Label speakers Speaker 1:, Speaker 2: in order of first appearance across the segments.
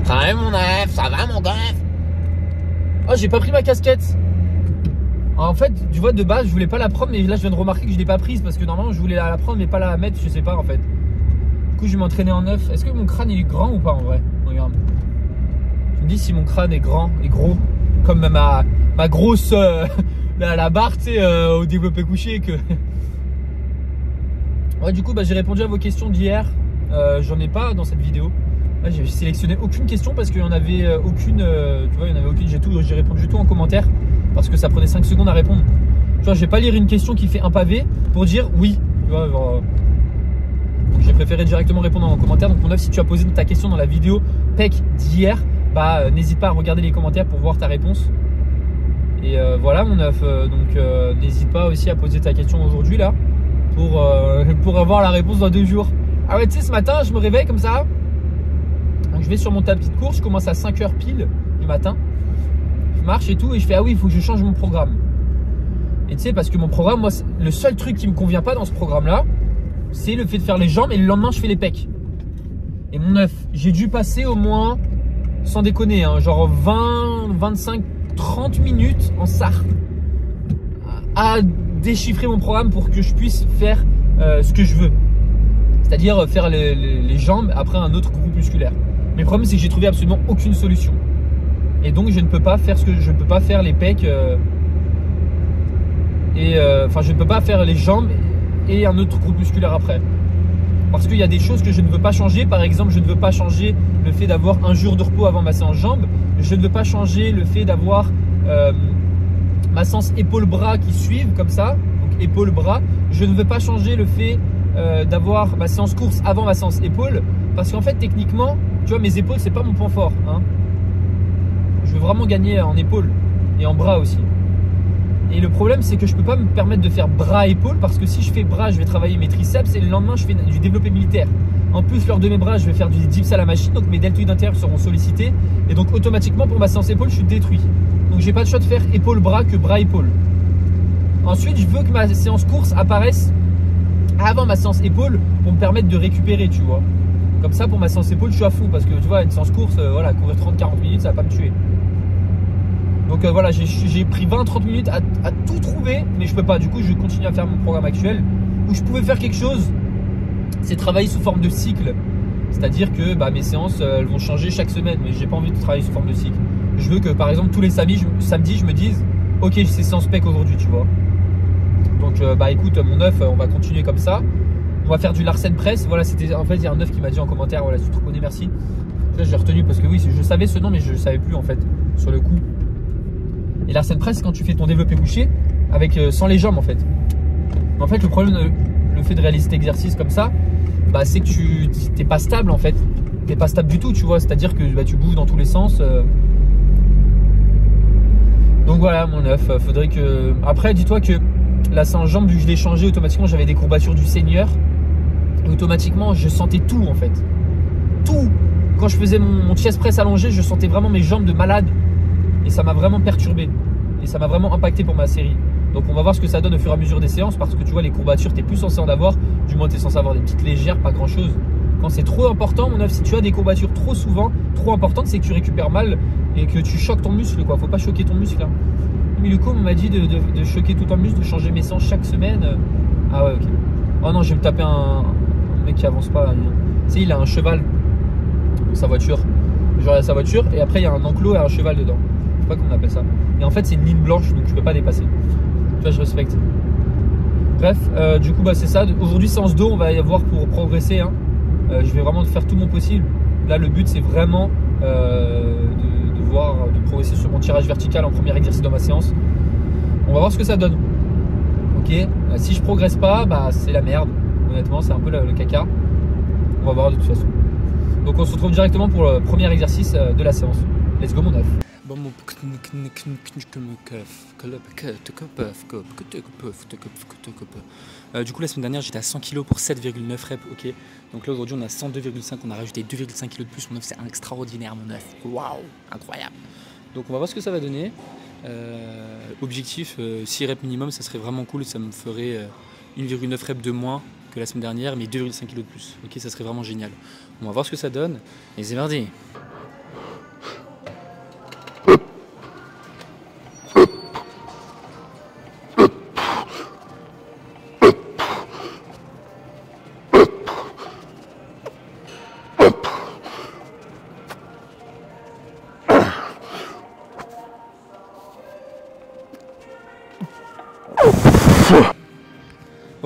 Speaker 1: Ça va mon œuf, ça va mon gosse. Oh, j'ai pas pris ma casquette. En fait, tu vois, de base, je voulais pas la prendre, mais là, je viens de remarquer que je l'ai pas prise parce que normalement, je voulais la prendre, mais pas la mettre, je sais pas en fait. Du coup, je vais m'entraîner en neuf. Est-ce que mon crâne il est grand ou pas en vrai? Regarde. Tu me dis si mon crâne est grand et gros, comme ma grosse la barre, tu sais, au développé couché que. Ouais, du coup, bah, j'ai répondu à vos questions d'hier. J'en ai pas dans cette vidéo. Là, j'ai sélectionné aucune question parce qu'il y en avait aucune. Tu vois, il y en avait aucune. J'ai répondu tout en commentaire parce que ça prenait 5 secondes à répondre. Tu vois, je vais pas lire une question qui fait un pavé pour dire oui. Tu vois, genre, donc j'ai préféré directement répondre en commentaire. Donc mon œuf, si tu as posé ta question dans la vidéo PEC d'hier, bah n'hésite pas à regarder les commentaires pour voir ta réponse. Et voilà mon œuf. Donc n'hésite pas aussi à poser ta question aujourd'hui là pour avoir la réponse dans 2 jours. Ah ouais, tu sais, ce matin, je me réveille comme ça. Donc je vais sur mon tapis de course, je commence à 5 h pile du matin. Je marche et tout et je fais ah oui, il faut que je change mon programme. Et tu sais, parce que mon programme, moi, le seul truc qui me convient pas dans ce programme là, c'est le fait de faire les jambes et le lendemain je fais les pecs. Et mon œuf, j'ai dû passer au moins, sans déconner, hein, genre 20, 25, 30 minutes en SAR à déchiffrer mon programme pour que je puisse faire ce que je veux. C'est-à-dire faire les jambes après un autre groupe musculaire. Mais le problème c'est que j'ai trouvé absolument aucune solution. Et donc je ne peux pas faire je ne peux pas faire les pecs enfin je ne peux pas faire les jambes et un autre groupe musculaire après. Parce qu'il y a des choses que je ne veux pas changer. Par exemple, je ne veux pas changer le fait d'avoir un jour de repos avant ma séance jambes. Je ne veux pas changer le fait d'avoir ma séance épaule-bras qui suivent comme ça. Donc épaule-bras. Je ne veux pas changer le fait d'avoir ma séance course avant ma séance épaule. Parce qu'en fait, techniquement, tu vois, mes épaules, c'est pas mon point fort. Hein. Je veux vraiment gagner en épaules et en bras aussi. Et le problème, c'est que je peux pas me permettre de faire bras-épaules parce que si je fais bras, je vais travailler mes triceps et le lendemain, je fais du développé militaire. En plus, lors de mes bras, je vais faire du dips à la machine, donc mes deltoïdes intérieurs seront sollicités. Et donc, automatiquement, pour ma séance épaule, je suis détruit. Donc, j'ai pas le choix de faire épaule-bras que bras-épaules. Ensuite, je veux que ma séance course apparaisse avant ma séance épaule pour me permettre de récupérer, tu vois. Comme ça, pour ma séance épaule, je suis à fond parce que tu vois, une séance course, voilà, courir 30-40 minutes, ça va pas me tuer. Donc voilà, j'ai pris 20-30 minutes à tout trouver, mais je peux pas. Du coup, je continue à faire mon programme actuel où je pouvais faire quelque chose, c'est travailler sous forme de cycle. C'est-à-dire que bah, mes séances, elles vont changer chaque semaine, mais j'ai pas envie de travailler sous forme de cycle. Je veux que par exemple, tous les samedis, je me dise, ok, c'est séance PEC aujourd'hui, tu vois. Donc bah écoute, mon œuf, on va continuer comme ça. On va faire du Larsen Press. Voilà, c'était en fait, il y a un œuf qui m'a dit en commentaire, voilà, si tu te reconnais, merci. Là, j'ai retenu parce que oui, je savais ce nom, mais je ne savais plus en fait sur le coup. Et Larsen Press, c'est quand tu fais ton développé couché avec sans les jambes en fait. Mais en fait, le problème, le fait de réaliser cet exercice comme ça, bah, c'est que tu n'es pas stable en fait. Tu n'es pas stable du tout, tu vois. C'est-à-dire que bah, tu bouges dans tous les sens. Donc voilà, mon œuf. Faudrait que. Après, dis-toi que la séance jambes, vu que je l'ai changé, automatiquement, j'avais des courbatures du Seigneur. Et automatiquement, je sentais tout en fait. Tout. Quand je faisais mon chest press allongé, je sentais vraiment mes jambes de malade. Et ça m'a vraiment perturbé. Et ça m'a vraiment impacté pour ma série. Donc on va voir ce que ça donne au fur et à mesure des séances. Parce que tu vois, les courbatures, tu n'es plus censé en avoir. Du moins, tu es censé avoir des petites légères, pas grand chose. Quand c'est trop important, mon œuf, si tu as des courbatures trop souvent, trop importantes, c'est que tu récupères mal et que tu choques ton muscle, quoi. Faut pas choquer ton muscle. Hein. Mais du coup, on m'a dit de choquer tout ton muscle, de changer mes séances chaque semaine. Ah ouais, ok. Oh non, je vais me taper un mec qui avance pas. Tu sais, il a un cheval dans sa voiture. Genre, il a sa voiture et après, il y a un enclos et un cheval dedans. Je sais pas comment on appelle ça. Et en fait, c'est une ligne blanche, donc je peux pas dépasser. Tu vois, je respecte. Bref, du coup, bah, c'est ça. Aujourd'hui, séance 2, on va y avoir pour progresser. Hein. Je vais vraiment faire tout mon possible. Là, le but, c'est vraiment de progresser sur mon tirage vertical en premier exercice de ma séance. On va voir ce que ça donne. Ok. Si je progresse pas, bah, c'est la merde. Honnêtement, c'est un peu le caca. On va voir de toute façon. Donc, on se retrouve directement pour le premier exercice de la séance. Let's go, mon œuf. Du coup, la semaine dernière, j'étais à 100 kg pour 7,9 reps. Ok. Donc là, aujourd'hui, on a 102,5. On a rajouté 2,5 kg de plus. Mon œuf, c'est extraordinaire, mon œuf. Waouh, incroyable. Donc, on va voir ce que ça va donner. Objectif, 6 reps minimum, ça serait vraiment cool. Ça me ferait 1,9 reps de moins que la semaine dernière, mais 2,5 kg de plus. Ok, ça serait vraiment génial. On va voir ce que ça donne. Et c'est mardi.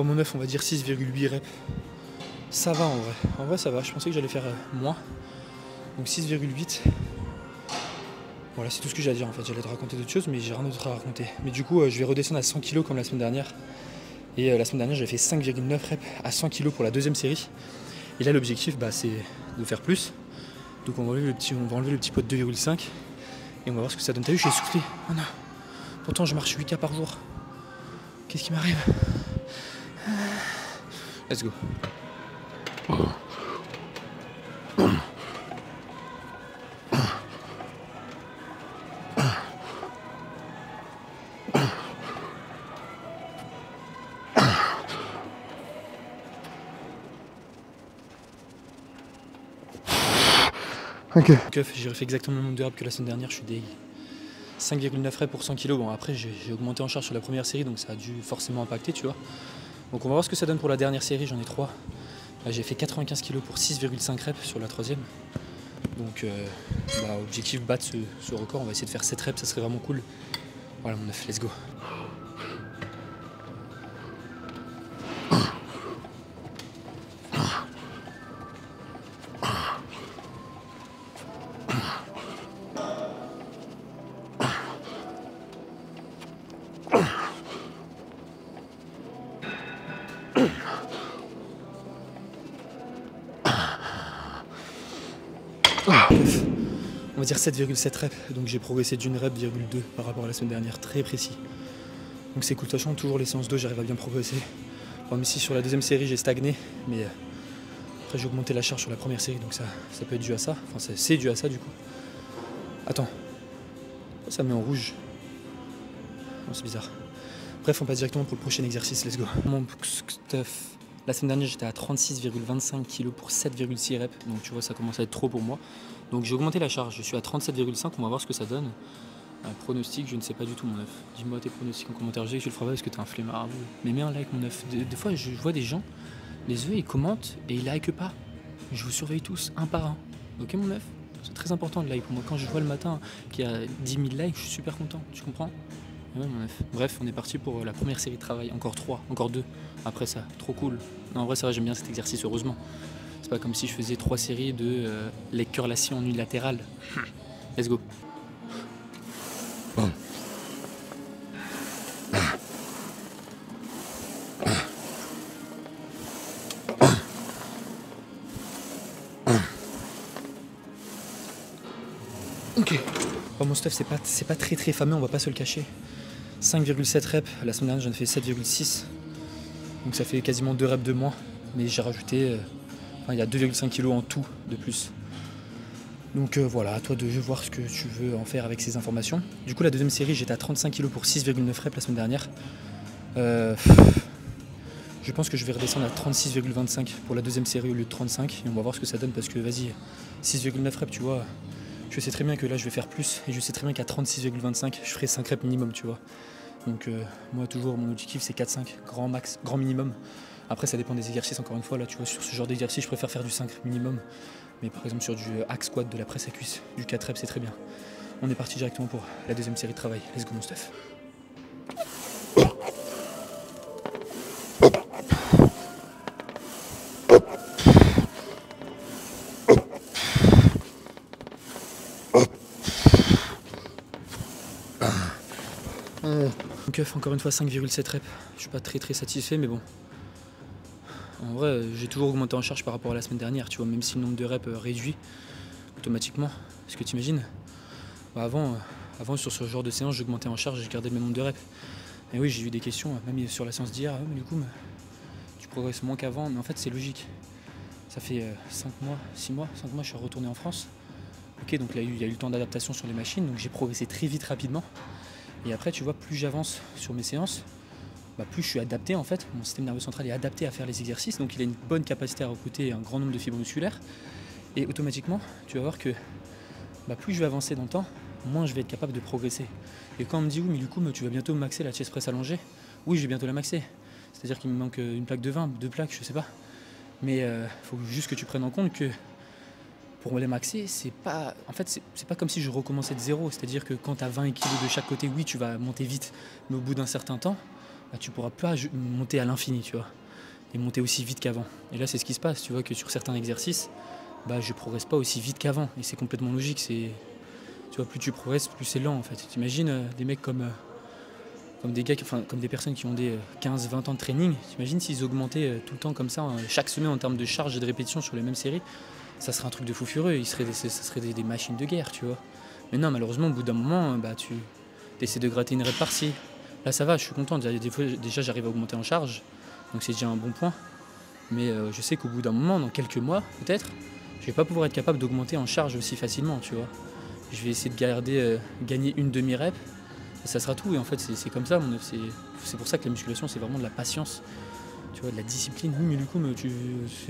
Speaker 2: Bon, mon 9, on va dire 6,8 reps. Ça va en vrai. En vrai, ça va. Je pensais que j'allais faire moins. Donc 6,8. Voilà, c'est tout ce que j'ai à dire en fait. J'allais te raconter d'autres choses, mais j'ai rien d'autre à raconter. Mais du coup, je vais redescendre à 100 kg comme la semaine dernière. Et la semaine dernière, j'avais fait 5,9 reps à 100 kg pour la deuxième série. Et là, l'objectif, c'est de faire plus. Donc on va enlever le petit pot de 2,5. Et on va voir ce que ça donne. T'as vu, je suis essoufflé. Oh non. Pourtant, je marche 8K par jour. Qu'est-ce qui m'arrive? Let's go. Ok. J'ai refait exactement le nombre de reps que la semaine dernière, je suis dégueu. 5,9 reps pour 100 kg. Bon, après, j'ai augmenté en charge sur la première série, donc ça a dû forcément impacter, tu vois. Donc on va voir ce que ça donne pour la dernière série, j'en ai 3. Là, j'ai fait 95 kg pour 6,5 reps sur la troisième. Donc, objectif battre ce record, on va essayer de faire 7 reps, ça serait vraiment cool. Voilà mon 9, let's go. On va dire 7,7 reps, donc j'ai progressé d'une rep,2 par rapport à la semaine dernière, très précis. Donc c'est cool, sachant toujours les séances 2, j'arrive à bien progresser. Bon, même si sur la deuxième série j'ai stagné, mais après j'ai augmenté la charge sur la première série, donc ça peut être dû à ça. Enfin c'est dû à ça du coup. Attends, ça me met en rouge. Non, c'est bizarre. Bref, on passe directement pour le prochain exercice, let's go. Mon stuff. La semaine dernière j'étais à 36,25 kg pour 7,6 reps, donc tu vois ça commence à être trop pour moi. Donc j'ai augmenté la charge, je suis à 37,5, on va voir ce que ça donne. Un pronostic, je ne sais pas du tout mon 9. Dis-moi tes pronostics en commentaire, je sais que tu le feras pas parce que t'es un flemmard. Mais mets un like mon 9. Des fois je vois des gens, les œufs ils commentent et ils like pas. Je vous surveille tous, un par un. Ok mon 9? C'est très important de like pour moi. Quand je vois le matin qu'il y a 10 000 likes, je suis super content, tu comprends? Ouais, mon 9. Bref, on est parti pour la première série de travail, encore 3, encore 2. Après ça, trop cool. Non, en vrai ça va, j'aime bien cet exercice, heureusement. C'est pas comme si je faisais 3 séries de les cœurs lacés en unilatéral. Let's go. Ok. Bon, mon stuff c'est pas très fameux, on va pas se le cacher. 5,7 reps, la semaine dernière j'en ai fait 7,6. Donc ça fait quasiment 2 reps de moins. Mais j'ai rajouté, il y a 2,5 kg en tout de plus. Donc voilà, à toi de voir ce que tu veux en faire avec ces informations. Du coup la deuxième série j'étais à 35 kg pour 6,9 reps la semaine dernière. Je pense que je vais redescendre à 36,25 pour la deuxième série au lieu de 35. Et on va voir ce que ça donne parce que vas-y, 6,9 reps tu vois. Je sais très bien que là je vais faire plus et je sais très bien qu'à 36,25 je ferai 5 reps minimum tu vois. Donc moi toujours mon objectif c'est 4-5, grand max, grand minimum. Après ça dépend des exercices encore une fois, là tu vois sur ce genre d'exercice je préfère faire du 5 minimum. Mais par exemple sur du hack squat, de la presse à cuisse, du 4 reps c'est très bien. On est parti directement pour la deuxième série de travail. Let's go mon stuff. Donc encore une fois 5,7 reps. Je suis pas très satisfait mais bon. En vrai j'ai toujours augmenté en charge par rapport à la semaine dernière, tu vois, même si le nombre de reps réduit automatiquement. Est-ce que tu imagines? Avant sur ce genre de séance j'augmentais en charge et je gardais le même nombre de reps. Et oui j'ai eu des questions, même sur la séance d'hier, mais du coup tu progresses moins qu'avant, mais en fait c'est logique. Ça fait 5 mois je suis retourné en France. Ok, donc là il y a eu le temps d'adaptation sur les machines, donc j'ai progressé très vite rapidement. Et après tu vois, plus j'avance sur mes séances, plus je suis adapté en fait. Mon système nerveux central est adapté à faire les exercices, donc il a une bonne capacité à recruter un grand nombre de fibres musculaires. Et automatiquement, tu vas voir que plus je vais avancer dans le temps, moins je vais être capable de progresser. Et quand on me dit oui mais du coup tu vas bientôt maxer la chest press allongée, oui je vais bientôt la maxer. C'est-à-dire qu'il me manque une plaque de 20, 2 plaques, je sais pas. Mais il faut juste que tu prennes en compte que pour les maxer, c'est pas comme si je recommençais de zéro. C'est-à-dire que quand tu as 20 kg de chaque côté, oui tu vas monter vite, mais au bout d'un certain temps, bah, tu pourras pas monter à l'infini, tu vois, et monter aussi vite qu'avant. Et là, c'est ce qui se passe, tu vois, que sur certains exercices, bah, je progresse pas aussi vite qu'avant. Et c'est complètement logique. Tu vois, plus tu progresses, plus c'est lent en fait. T'imagines des mecs comme des gars, comme des personnes qui ont des 15-20 ans de training, t'imagines s'ils augmentaient tout le temps comme ça, chaque semaine en termes de charge et de répétition sur les mêmes séries, ça serait un truc de fou furieux, ça serait des machines de guerre, tu vois. Mais non, malheureusement, au bout d'un moment, bah, tu essaies de gratter une rep par-ci. Là, ça va, je suis content. Des fois, déjà, j'arrive à augmenter en charge, donc c'est déjà un bon point. Mais je sais qu'au bout d'un moment, dans quelques mois, peut-être, je vais pas pouvoir être capable d'augmenter en charge aussi facilement, tu vois. Je vais essayer de gagner une demi-rep, et ça sera tout. Et en fait, c'est comme ça, mon œuf. C'est pour ça que la musculation, c'est vraiment de la patience, tu vois, de la discipline. Oui, mais du coup,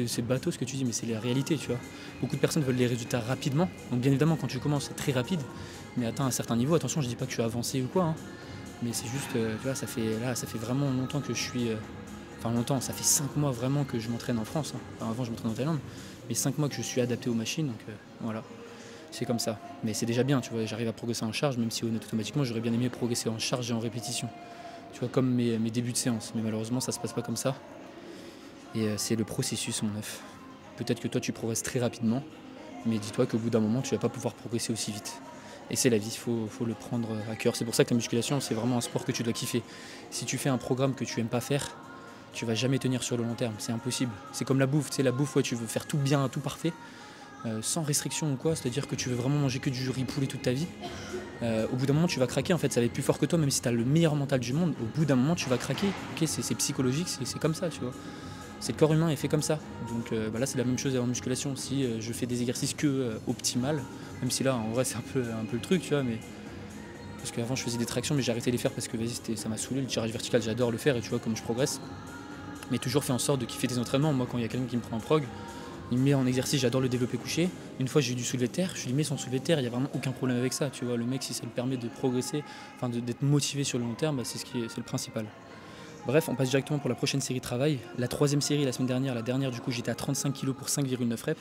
Speaker 2: c'est bateau ce que tu dis, mais c'est la réalité, tu vois. Beaucoup de personnes veulent les résultats rapidement. Donc bien évidemment, quand tu commences, c'est très rapide, mais atteins un certain niveau. Attention, je dis pas que tu as avancé ou quoi, hein, mais c'est juste, tu vois, ça fait vraiment longtemps que je suis... Enfin longtemps, ça fait 5 mois vraiment que je m'entraîne en France. Hein. Enfin, avant, je m'entraîne en Thaïlande, mais 5 mois que je suis adapté aux machines, donc voilà. C'est comme ça. Mais c'est déjà bien, tu vois, j'arrive à progresser en charge, même si automatiquement, j'aurais bien aimé progresser en charge et en répétition. Tu vois, comme mes débuts de séance. Mais malheureusement, ça se passe pas comme ça. Et c'est le processus, mon œuf. Peut-être que toi, tu progresses très rapidement, mais dis-toi qu'au bout d'un moment, tu vas pas pouvoir progresser aussi vite. Et c'est la vie, il faut le prendre à cœur. C'est pour ça que la musculation, c'est vraiment un sport que tu dois kiffer. Si tu fais un programme que tu aimes pas faire, tu vas jamais tenir sur le long terme, c'est impossible. C'est comme la bouffe, tu sais, la bouffe, ouais, tu veux faire tout bien, tout parfait, sans restriction ou quoi, c'est-à-dire que tu veux vraiment manger que du riz poulet toute ta vie. Au bout d'un moment, tu vas craquer, en fait, ça va être plus fort que toi, même si tu as le meilleur mental du monde, au bout d'un moment, tu vas craquer. Ok, c'est psychologique, c'est comme ça, tu vois. C'est le corps humain est fait comme ça. Donc bah là, c'est la même chose en musculation. Si je fais des exercices que optimal, même si là, en vrai, c'est un peu le truc, tu vois, mais... Parce qu'avant, je faisais des tractions, mais j'ai arrêté de les faire parce que ça m'a saoulé. Le tirage vertical, j'adore le faire, et tu vois, comme je progresse. Mais toujours fait en sorte de kiffer tes entraînements. Moi, quand il y a quelqu'un qui me prend un prog, il me met en exercice, j'adore le développé couché. Une fois, j'ai du soulevé de terre, je lui mets son soulevé de terre, il n'y a vraiment aucun problème avec ça. Tu vois, le mec, si ça lui permet de progresser, enfin d'être motivé sur le long terme, bah, c'est le principal. Bref, on passe directement pour la prochaine série de travail. La troisième série, la semaine dernière, la dernière, du coup, j'étais à 35 kg pour 5,9 reps.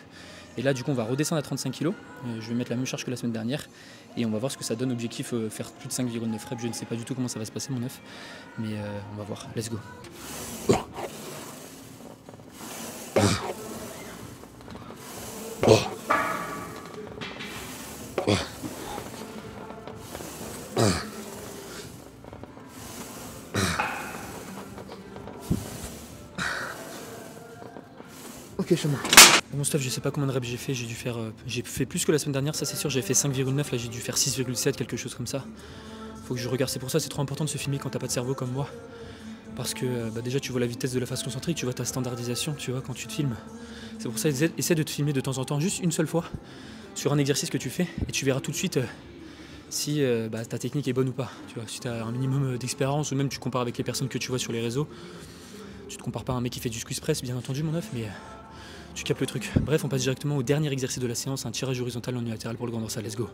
Speaker 2: Et là, du coup, on va redescendre à 35 kg. Je vais mettre la même charge que la semaine dernière. Et on va voir ce que ça donne. Objectif, faire plus de 5,9 reps. Je ne sais pas du tout comment ça va se passer, mon œuf. Mais on va voir. Let's go. Ok, chez moi. Mon stuff, je sais pas combien de reps j'ai fait. J'ai fait plus que la semaine dernière, ça c'est sûr. J'ai fait 5,9. Là, j'ai dû faire 6,7, quelque chose comme ça. Faut que je regarde. C'est pour ça, c'est trop important de se filmer quand t'as pas de cerveau comme moi. Parce que bah, déjà, tu vois la vitesse de la phase concentrique, tu vois ta standardisation, tu vois, quand tu te filmes. C'est pour ça, essaie de te filmer de temps en temps, juste une seule fois, sur un exercice que tu fais, et tu verras tout de suite si bah, ta technique est bonne ou pas. Tu vois, si tu as un minimum d'expérience, ou même tu compares avec les personnes que tu vois sur les réseaux. Tu te compares pas à un mec qui fait du squeeze press, bien entendu, mon œuf, mais tu capes le truc. Bref, on passe directement au dernier exercice de la séance, un tirage horizontal en unilatéral pour le grand dorsal. Let's go.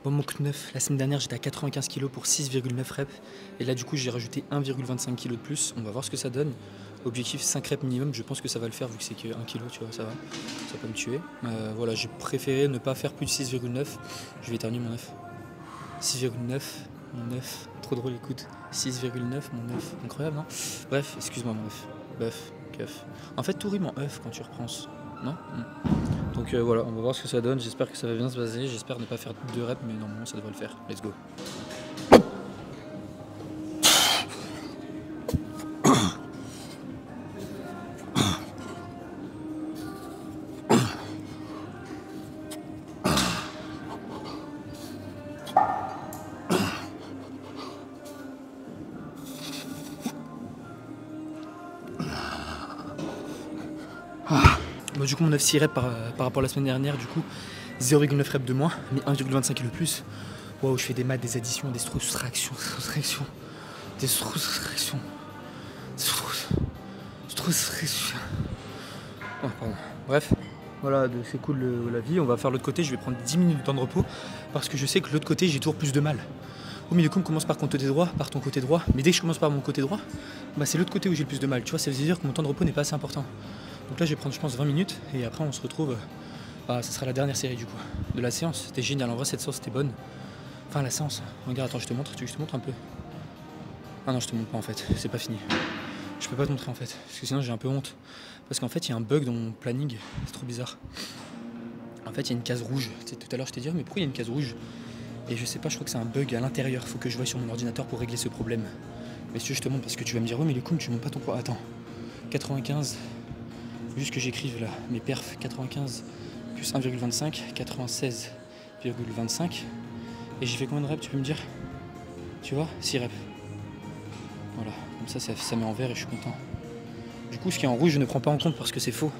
Speaker 2: Bon, mon neuf, la semaine dernière, j'étais à 95 kg pour 6,9 reps. Et là, du coup, j'ai rajouté 1,25 kg de plus. On va voir ce que ça donne. Objectif 5 reps minimum, je pense que ça va le faire vu que c'est que 1 kg, tu vois, ça va. Ça peut me tuer. Voilà, j'ai préféré ne pas faire plus de 6,9. Je vais éternuer mon œuf. 6,9, mon œuf. Trop drôle, écoute. 6,9, mon œuf. Incroyable, non? Bref, excuse-moi, mon œuf. Bœuf, keuf. En fait, tout rime en œuf quand tu repenses. Non? Donc voilà, on va voir ce que ça donne. J'espère que ça va bien se passer. J'espère ne pas faire 2 reps, mais normalement ça devrait le faire. Let's go. Bah, du coup, mon 9 6 reps par rapport à la semaine dernière, du coup, 0,9 reps de moins, mais 1,25 kg de plus. Waouh, je fais des maths, des additions, des soustractions, des soustractions. Oh, pardon. Bref, voilà, c'est cool la vie. On va faire l'autre côté, je vais prendre 10 minutes de temps de repos parce que je sais que l'autre côté, j'ai toujours plus de mal. Au milieu, on commence par ton côté droit, mais dès que je commence par mon côté droit, bah, c'est l'autre côté où j'ai le plus de mal. Tu vois, ça veut dire que mon temps de repos n'est pas assez important. Donc là, je vais prendre, je pense, 20 minutes et après, on se retrouve. Bah, ça sera la dernière série du coup de la séance. C'était génial. En vrai, cette séance était bonne. Enfin, la séance. Regarde, attends, je te montre. Tu veux que je te montre un peu? Ah non, je te montre pas en fait, c'est pas fini. Je peux pas te montrer en fait, parce que sinon j'ai un peu honte. Parce qu'en fait, il y a un bug dans mon planning, c'est trop bizarre. En fait, il y a une case rouge. Tu sais, tout à l'heure, je t'ai dit, mais pourquoi il y a une case rouge? Et je sais pas, je crois que c'est un bug à l'intérieur. Faut que je voie sur mon ordinateur pour régler ce problème. Mais si tu veux, je te montre parce que tu vas me dire, ouais, mais les coups, tu montes pas ton poids. Attends, 95, faut juste que j'écrive là, mes perfs, 95 plus 1,25, 96,25. Et j'ai fait combien de reps, tu peux me dire? Tu vois, 6 reps. Voilà, comme ça met en vert et je suis content. Du coup, ce qui est en rouge, je ne prends pas en compte parce que c'est faux.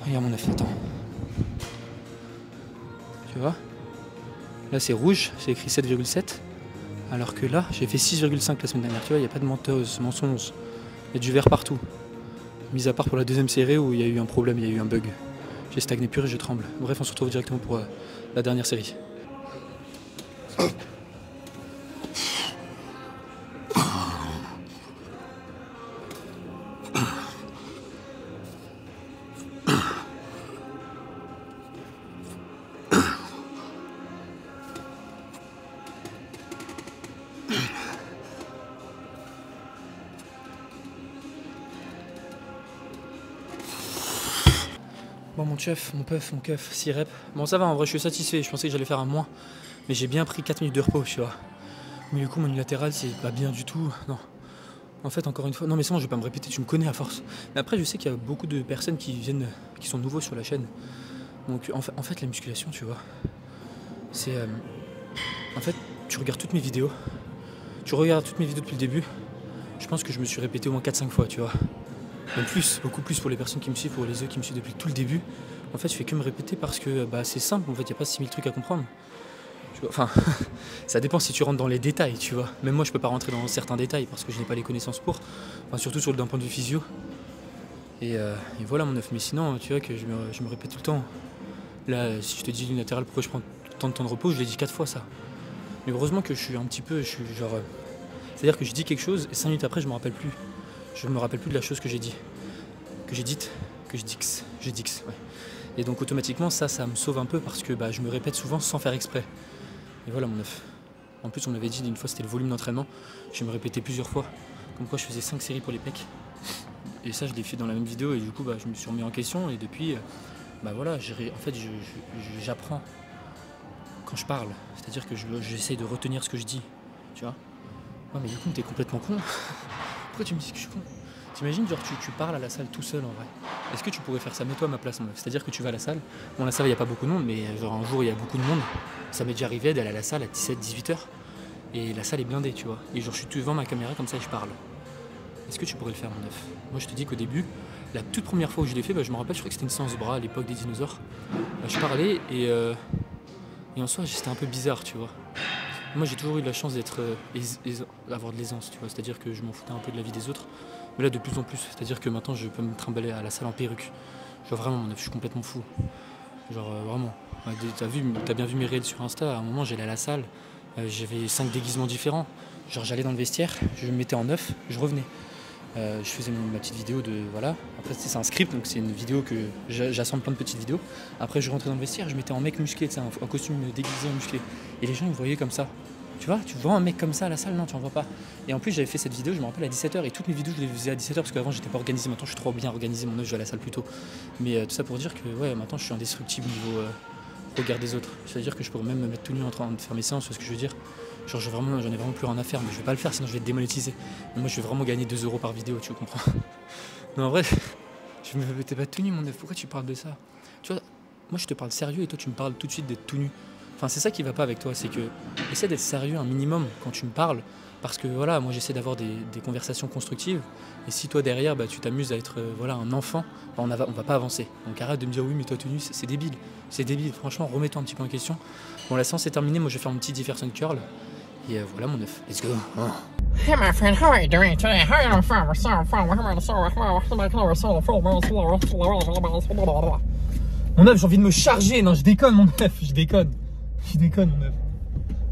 Speaker 2: Regarde mon œuf, attends. Tu vois? Là, c'est rouge, c'est écrit 7,7. Alors que là, j'ai fait 6,5 la semaine dernière. Tu vois, il n'y a pas de menteuse, mensonge. Il y a du vert partout. Mis à part pour la deuxième série où il y a eu un problème, il y a eu un bug. J'ai stagné pur et je tremble. Bref, on se retrouve directement pour la dernière série. Bon, mon chef, mon puff, mon keuf, 6 reps. Bon, ça va, en vrai, je suis satisfait. Je pensais que j'allais faire un moins. Mais j'ai bien pris 4 minutes de repos, tu vois. Mais du coup, mon unilatéral, c'est pas bien du tout. Non. En fait, encore une fois, non, mais c'est bon, je vais pas me répéter, tu me connais à force. Mais après, je sais qu'il y a beaucoup de personnes qui sont nouveaux sur la chaîne. Donc, en fait, la musculation, tu vois, c'est. En fait, tu regardes toutes mes vidéos. Tu regardes toutes mes vidéos depuis le début. Je pense que je me suis répété au moins 4-5 fois, tu vois. Même plus, beaucoup plus pour les personnes qui me suivent, pour les autres qui me suivent depuis tout le début. En fait, je fais que me répéter parce que c'est simple, en fait, il n'y a pas 6000 trucs à comprendre. Tu vois, enfin, ça dépend si tu rentres dans les détails, tu vois. Même moi, je peux pas rentrer dans certains détails parce que je n'ai pas les connaissances pour. Enfin, surtout d'un point de vue physio. Et voilà mon œuf. Mais sinon, tu vois que je me répète tout le temps. Là, si je te dis unilatéral, pourquoi je prends tant de temps de repos, je l'ai dit 4 fois ça. Mais heureusement que je suis un petit peu, genre... c'est-à-dire que je dis quelque chose et 5 minutes après, je me rappelle plus. Je me rappelle plus de la chose que j'ai dit. Que j'ai dite, que je dix, ouais. Et donc automatiquement, ça me sauve un peu parce que je me répète souvent sans faire exprès. Et voilà mon œuf. En plus, on m'avait dit une fois, c'était le volume d'entraînement. Je me répétais plusieurs fois. Comme quoi, je faisais 5 séries pour les pecs. Et ça, je l'ai fait dans la même vidéo. Et du coup, je me suis remis en question. Et depuis, voilà, en fait, j'apprends quand je parle. C'est-à-dire que j'essaie de retenir ce que je dis. Tu vois? Ouais, mais du coup, t'es complètement con. Pourquoi tu me dis que je suis con? T'imagines, genre, tu parles à la salle tout seul en vrai. Est-ce que tu pourrais faire ça? Mets-toi à ma place, mon meuf. C'est-à-dire que tu vas à la salle. Bon, la salle, il n'y a pas beaucoup de monde, mais genre un jour, il y a beaucoup de monde. Ça m'est déjà arrivé d'aller à la salle à 17-18 heures. Et la salle est blindée, tu vois. Et genre, je suis devant ma caméra comme ça et je parle. Est-ce que tu pourrais le faire, mon meuf? Moi, je te dis qu'au début, la toute première fois où je l'ai fait, je me rappelle, je crois que c'était une séance bras à l'époque des dinosaures. Je parlais et en soi, c'était un peu bizarre, tu vois. Moi, j'ai toujours eu la chance d'avoir de l'aisance, tu vois. C'est-à-dire que je m'en foutais un peu de la vie des autres. Mais là, de plus en plus. C'est-à-dire que maintenant, je peux me trimballer à la salle en perruque. Genre vraiment, mon œuf, je suis complètement fou. Genre vraiment. T'as bien vu mes réels sur Insta. À un moment, j'allais à la salle. J'avais 5 déguisements différents. Genre, j'allais dans le vestiaire, je me mettais en neuf, je revenais. Je faisais ma petite vidéo de... Voilà. Après, c'est un script, donc c'est une vidéo que j'assemble plein de petites vidéos. Après, je rentrais dans le vestiaire, je mettais en mec musclé, un costume déguisé en musclé. Et les gens, ils me voyaient comme ça. Tu vois, tu vois un mec comme ça à la salle? Non, tu en vois pas. Et en plus, j'avais fait cette vidéo, je me rappelle, à 17h. Et toutes mes vidéos, je les faisais à 17h parce qu'avant, j'étais pas organisé. Maintenant, je suis trop bien organisé. Mon œuf, je vais à la salle plus tôt. Mais tout ça pour dire que, ouais, maintenant, je suis indestructible au niveau regard des autres. C'est-à-dire que je pourrais même me mettre tout nu en train de faire mes séances, c'est ce que je veux dire. Genre, j'en ai vraiment plus rien à faire. Mais je vais pas le faire, sinon je vais être démonétisé. Mais moi, je vais vraiment gagner 2 € par vidéo, tu comprends? Non, en vrai, t'es pas tout nu, mon œuf. Pourquoi tu parles de ça? Tu vois, moi, je te parle sérieux et toi, tu me parles tout de suite d'être tout nu. Enfin, c'est ça qui va pas avec toi, c'est que essaie d'être sérieux un minimum quand tu me parles, parce que voilà, moi j'essaie d'avoir des conversations constructives, et si toi derrière tu t'amuses à être voilà, un enfant, on va pas avancer. Donc arrête de me dire oui mais toi tenu, c'est débile, franchement remets-toi un petit peu en question. Bon, la séance est terminée, moi je vais faire mon petit diversion curl, et voilà mon œuf, let's go.
Speaker 3: Hey my friend, how are you doing today? How are you doing?
Speaker 1: Mon œuf, j'ai envie de me charger, non je déconne mon œuf, je déconne mon œuf.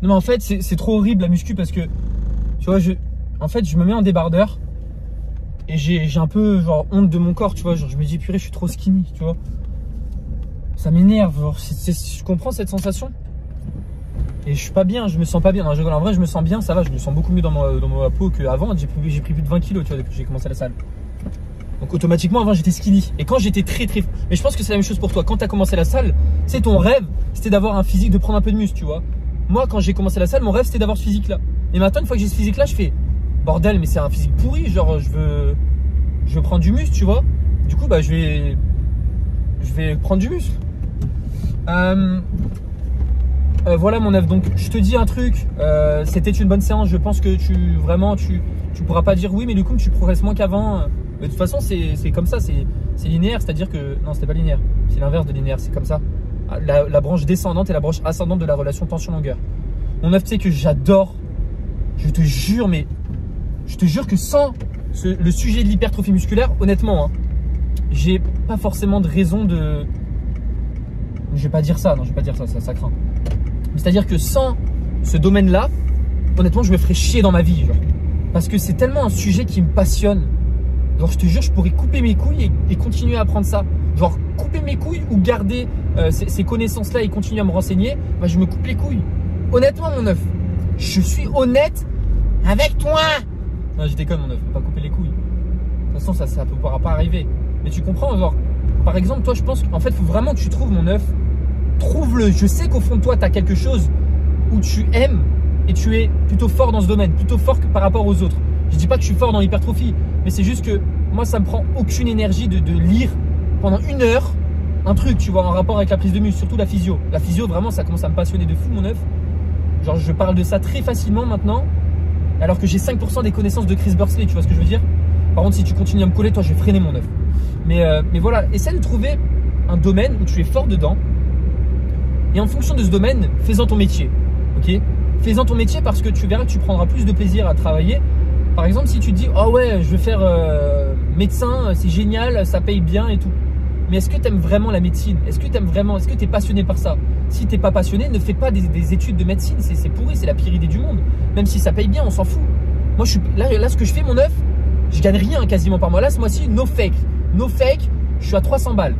Speaker 1: Non mais en fait c'est trop horrible la muscu parce que tu vois je me mets en débardeur et j'ai un peu genre honte de mon corps, tu vois, genre je me dis purée je suis trop skinny, tu vois. Ça m'énerve, genre tu comprends cette sensation? Et je suis pas bien, je me sens pas bien. Non, je rigole, en vrai, je me sens bien, ça va, je me sens beaucoup mieux dans ma peau qu'avant. J'ai pris plus de 20 kilos, tu vois, depuis que j'ai commencé la salle. Donc automatiquement, avant, j'étais skinny. Et quand j'étais très. Mais je pense que c'est la même chose pour toi. Quand tu as commencé la salle, c'est ton rêve, c'était d'avoir un physique, de prendre un peu de muscle, tu vois. Moi, quand j'ai commencé la salle, mon rêve, c'était d'avoir ce physique-là. Et maintenant, une fois que j'ai ce physique-là, je fais bordel, mais c'est un physique pourri. Genre, je veux prendre du muscle, tu vois. Du coup, bah, je vais prendre du muscle. Voilà mon œuf. Donc je te dis un truc, c'était une bonne séance. Je pense que tu pourras pas dire oui, mais du coup tu progresses moins qu'avant. Mais de toute façon c'est comme ça, c'est linéaire, c'est-à-dire que non, c'était pas linéaire, c'est l'inverse de linéaire, c'est comme ça. La branche descendante et la branche ascendante de la relation tension-longueur. Mon œuf, tu sais que j'adore, je te jure que sans le sujet de l'hypertrophie musculaire, honnêtement, hein, j'ai pas forcément de raison de. Je vais pas dire ça, non, je vais pas dire ça craint. C'est-à-dire que sans ce domaine-là, honnêtement, je me ferais chier dans ma vie, genre. Parce que c'est tellement un sujet qui me passionne. Genre, je te jure, je pourrais couper mes couilles et continuer à apprendre ça. Genre, couper mes couilles ou garder ces connaissances-là et continuer à me renseigner, bah, je me coupe les couilles. Honnêtement, mon œuf, je suis honnête avec toi. Non, je déconne, mon œuf, faut pas couper les couilles. De toute façon, ça ne pourra pas arriver. Mais tu comprends, genre, par exemple, toi, je pense qu'en fait, il faut vraiment que tu trouves, mon œuf, trouve-le. Je sais qu'au fond de toi, tu as quelque chose où tu aimes et tu es plutôt fort dans ce domaine, plutôt fort que par rapport aux autres. Je dis pas que je suis fort dans l'hypertrophie, mais c'est juste que moi, ça me prend aucune énergie de lire pendant 1 heure un truc, tu vois, en rapport avec la prise de muscle, surtout la physio. La physio, vraiment, ça commence à me passionner de fou, mon œuf. Genre, je parle de ça très facilement maintenant, alors que j'ai 5% des connaissances de Chris Bursley, tu vois ce que je veux dire? Par contre, si tu continues à me coller, toi, je vais freiner, mon œuf. Mais voilà, essaie de trouver un domaine où tu es fort dedans. Et en fonction de ce domaine, fais-en ton métier. Ok? Fais-en ton métier parce que tu verras que tu prendras plus de plaisir à travailler. Par exemple, si tu te dis, oh ouais, je veux faire médecin, c'est génial, ça paye bien et tout. Mais est-ce que tu aimes vraiment la médecine? Est-ce que tu aimes vraiment, est-ce que tu es passionné par ça? Si tu n'es pas passionné, ne fais pas des études de médecine, c'est pourri, c'est la pire idée du monde. Même si ça paye bien, on s'en fout. Moi, là, ce que je fais, mon œuf, je gagne rien quasiment par mois. Là, ce mois-ci, no fake. No fake, je suis à 300 balles.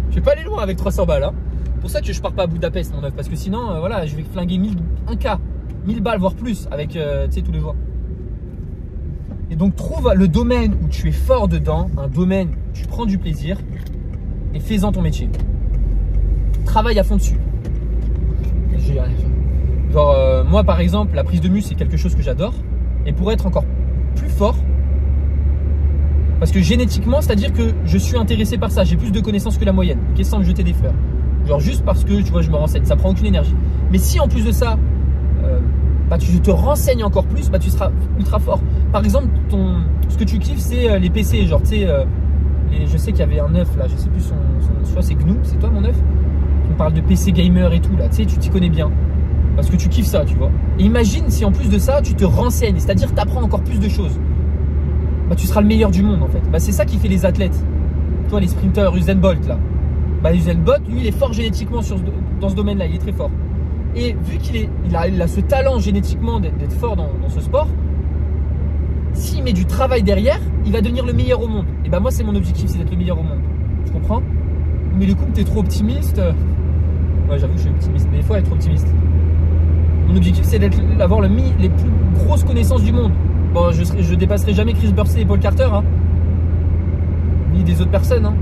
Speaker 1: Je vais pas aller loin avec 300 balles. Hein. C'est pour ça que je pars pas à Budapest, mon œuf. Parce que sinon, voilà, je vais flinguer 1000 balles, voire plus, avec, tu sais, tous les jours. Et donc, trouve le domaine où tu es fort dedans, un domaine où tu prends du plaisir, et fais-en ton métier. Travaille à fond dessus. Genre, moi, par exemple, la prise de muscle, c'est quelque chose que j'adore. Et pour être encore plus fort, parce que génétiquement, c'est-à-dire que je suis intéressé par ça, j'ai plus de connaissances que la moyenne, okay, sans me jeter des fleurs. Genre juste parce que, tu vois, je me renseigne, ça prend aucune énergie. Mais si en plus de ça, bah, tu te renseignes encore plus, bah, tu seras ultra fort. Par exemple, ce que tu kiffes, c'est les PC, genre, tu sais, je sais qu'il y avait un œuf là, je sais plus je crois c'est Gnou, c'est toi mon œuf, qui me parle de PC gamer et tout là, tu sais, tu t'y connais bien. Parce que tu kiffes ça, tu vois. Et imagine si en plus de ça, tu te renseignes, c'est-à-dire tu apprends encore plus de choses. Bah, tu seras le meilleur du monde en fait. Bah, c'est ça qui fait les athlètes. Toi, les sprinteurs, Usain Bolt là. Bah, Usain Bolt, lui, il est fort génétiquement dans ce domaine-là, il est très fort. Et vu qu'il a ce talent génétiquement d'être fort dans ce sport, s'il met du travail derrière, il va devenir le meilleur au monde. Et bah moi, c'est mon objectif, c'est d'être le meilleur au monde. Tu comprends? Mais du coup, t'es trop optimiste. Ouais, j'avoue, je suis optimiste, mais des fois, être trop optimiste. Mon objectif, c'est d'avoir les plus grosses connaissances du monde. Bon, je dépasserai jamais Chris Bursley et Paul Carter, hein, ni des autres personnes, hein.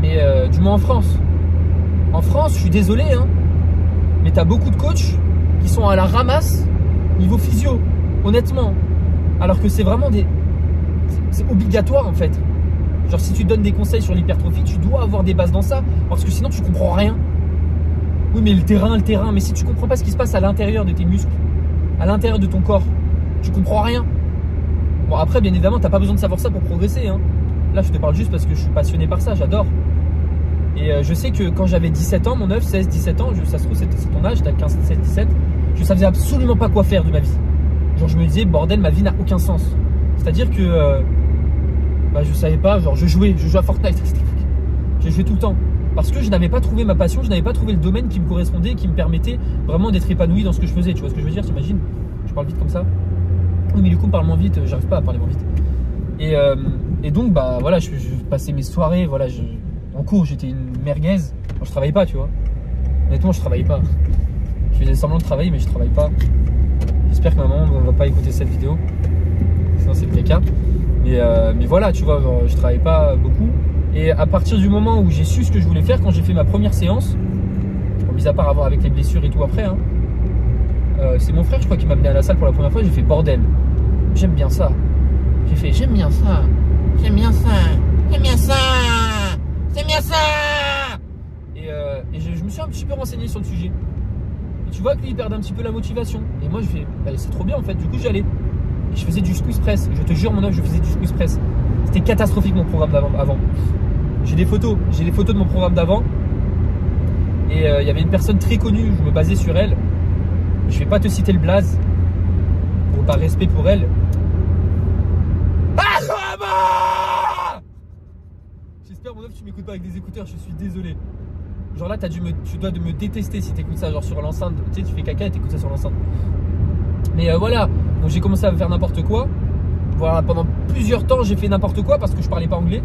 Speaker 1: Mais du moins en France. En France, je suis désolé, hein, mais t'as beaucoup de coachs qui sont à la ramasse niveau physio, honnêtement. Alors que c'est vraiment c'est obligatoire en fait. Genre si tu donnes des conseils sur l'hypertrophie, tu dois avoir des bases dans ça, parce que sinon tu comprends rien. Oui, mais le terrain, mais si tu comprends pas ce qui se passe à l'intérieur de tes muscles, à l'intérieur de ton corps, tu comprends rien. Bon, après, bien évidemment, t'as pas besoin de savoir ça pour progresser, hein. Là, je te parle juste parce que je suis passionné par ça, j'adore. Et je sais que quand j'avais 17 ans, mon œuf, 16, 17 ans, ça se trouve, c'est ton âge, t'as 15, 16, 17, je savais absolument pas quoi faire de ma vie. Genre, je me disais, bordel, ma vie n'a aucun sens. C'est-à-dire que bah, je savais pas, genre, je jouais à Fortnite. J'ai joué tout le temps. Parce que je n'avais pas trouvé ma passion, je n'avais pas trouvé le domaine qui me correspondait, qui me permettait vraiment d'être épanoui dans ce que je faisais. Tu vois ce que je veux dire? T'imagines? Je parle vite comme ça. Oui, mais du coup, parle moins vite, j'arrive pas à parler moins vite. Et donc, bah voilà, je passais mes soirées, voilà, en cours, j'étais une merguez. Moi, je travaillais pas, tu vois. Honnêtement, je travaillais pas. faisais semblant de travailler, mais je travaille pas. J'espère que maman ne va pas écouter cette vidéo. Sinon, c'est le caca. Mais voilà, tu vois, je travaille pas beaucoup. Et à partir du moment où j'ai su ce que je voulais faire, quand j'ai fait ma première séance, bon, mis à part avoir avec les blessures et tout après, hein, c'est mon frère, je crois, qui m'a amené à la salle pour la première fois. J'ai fait bordel. J'aime bien ça. J'ai fait j'aime bien ça. J'aime bien ça. J'aime bien ça. J'aime bien ça. Et je me suis un petit peu renseigné sur le sujet. Et tu vois que lui, il perdait un petit peu la motivation. Et moi, je fais bah, c'est trop bien en fait. Du coup, j'y allais. Et je faisais du squeeze press. Je te jure, mon œuf, je faisais du squeeze press. C'était catastrophique mon programme d'avant. J'ai des photos de mon programme d'avant. Et il y avait une personne très connue, je me basais sur elle. Je vais pas te citer le blaze, par respect pour elle. J'espère mon œuf tu m'écoutes pas avec des écouteurs, je suis désolé. Genre là tu dois de me détester si t'écoutes ça genre sur l'enceinte. Tu sais, tu fais caca et t'écoutes ça sur l'enceinte. Mais voilà, donc j'ai commencé à faire n'importe quoi. Voilà, pendant plusieurs temps j'ai fait n'importe quoi parce que je parlais pas anglais.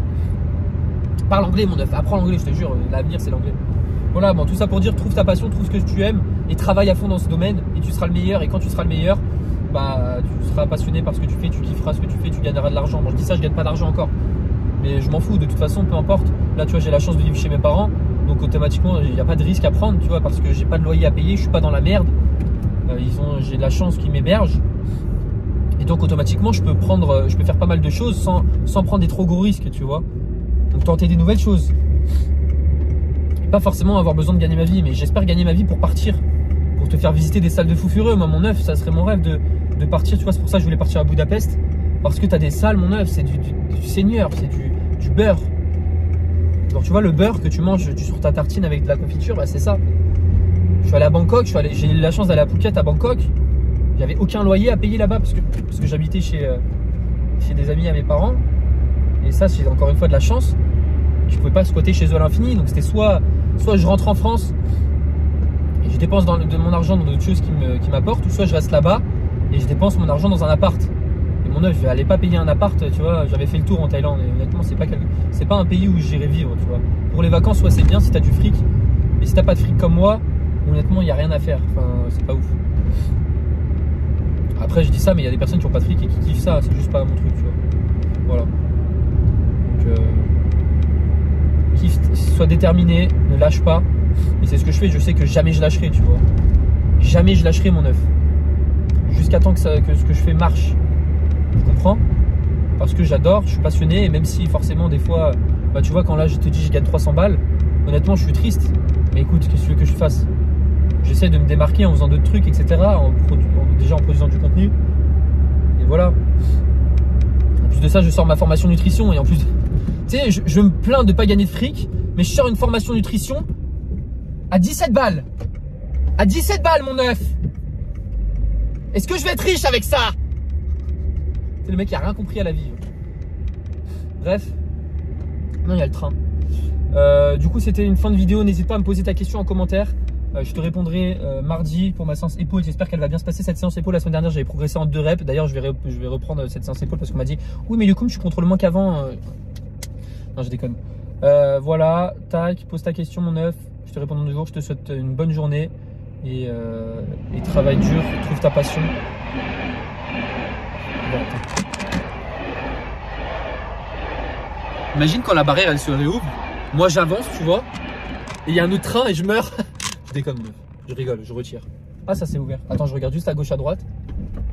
Speaker 1: Parle anglais mon œuf, apprends l'anglais, je te jure, l'avenir c'est l'anglais. Voilà, bon tout ça pour dire trouve ta passion, trouve ce que tu aimes et travaille à fond dans ce domaine et tu seras le meilleur. Et quand tu seras le meilleur, bah tu seras passionné par ce que tu fais, tu kifferas ce que tu fais, tu gagneras de l'argent. Bon je dis ça, je gagne pas d'argent encore, mais je m'en fous de toute façon, peu importe. Là tu vois, j'ai la chance de vivre chez mes parents, donc automatiquement il n'y a pas de risque à prendre, tu vois, parce que j'ai pas de loyer à payer, je suis pas dans la merde. J'ai de la chance qu'ils m'hébergent et donc automatiquement je peux faire pas mal de choses sans prendre des trop gros risques, tu vois. Donc tenter des nouvelles choses. Pas forcément avoir besoin de gagner ma vie, mais j'espère gagner ma vie pour partir, pour te faire visiter des salles de fous furieux. Moi mon œuf, ça serait mon rêve de partir, tu vois. C'est pour ça que je voulais partir à Budapest, parce que tu as des salles, mon œuf, c'est du seigneur, c'est du beurre. Genre tu vois le beurre que tu manges sur ta tartine avec de la confiture, bah c'est ça. Je suis allé à Bangkok, j'ai eu la chance d'aller à Phuket à Bangkok. Il n'y avait aucun loyer à payer là-bas parce que j'habitais chez des amis à mes parents. Et ça c'est encore une fois de la chance. Je pouvais pas squatter chez eux à l'infini, donc c'était soit je rentre en France et je dépense de mon argent dans d'autres choses qui m'apportent, ou soit je reste là-bas et je dépense mon argent dans un appart. Et mon œuf, je n'allais pas payer un appart, tu vois. J'avais fait le tour en Thaïlande et honnêtement c'est pas un pays où j'irais vivre, tu vois. Pour les vacances, soit c'est bien si t'as du fric, mais si t'as pas de fric comme moi, honnêtement il n'y a rien à faire, enfin c'est pas ouf. Après je dis ça, mais il y a des personnes qui ont pas de fric et qui kiffent ça, c'est juste pas mon truc, tu vois. Voilà. Donc sois déterminé, ne lâche pas. Et c'est ce que je fais, je sais que jamais je lâcherai, tu vois. Jamais je lâcherai mon œuf. Jusqu'à temps que ce que je fais marche. Tu comprends? Parce que j'adore, je suis passionné, et même si forcément des fois, bah tu vois, quand là je te dis je gagne 300 balles, honnêtement je suis triste. Mais écoute, qu'est-ce que tu veux que je fasse? J'essaie de me démarquer en faisant d'autres trucs, etc. Déjà en produisant du contenu. Et voilà. En plus de ça, je sors ma formation nutrition, et en plus... Tu sais, je me plains de pas gagner de fric, mais je sors une formation nutrition à 17 balles. À 17 balles, mon œuf. Est-ce que je vais être riche avec ça? C'est le mec qui a rien compris à la vie. Bref. Non, il y a le train. Du coup, c'était une fin de vidéo. N'hésite pas à me poser ta question en commentaire. Je te répondrai mardi pour ma séance épaule. J'espère qu'elle va bien se passer cette séance épaule. La semaine dernière, j'avais progressé en 2 reps. D'ailleurs, je vais reprendre cette séance épaule parce qu'on m'a dit oui, mais du coup, je contrôle moins qu'avant. Non, je déconne. Voilà, tac, pose ta question, mon œuf. Je te réponds dans 2 jours. Je te souhaite une bonne journée et travaille dur, trouve ta passion. Bon, imagine quand la barrière elle se réouvre, moi j'avance, tu vois, et il y a un autre train et je meurs. Je déconne, je rigole, je retire. Ah, ça s'est ouvert. Attends, je regarde juste à gauche, à droite,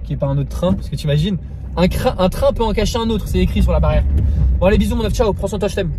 Speaker 1: qui est pas un autre train, parce que tu imagines, un train peut en cacher un autre, c'est écrit sur la barrière. Bon, allez, bisous, mon œuf, ciao, prends soin de toi, je t'aime.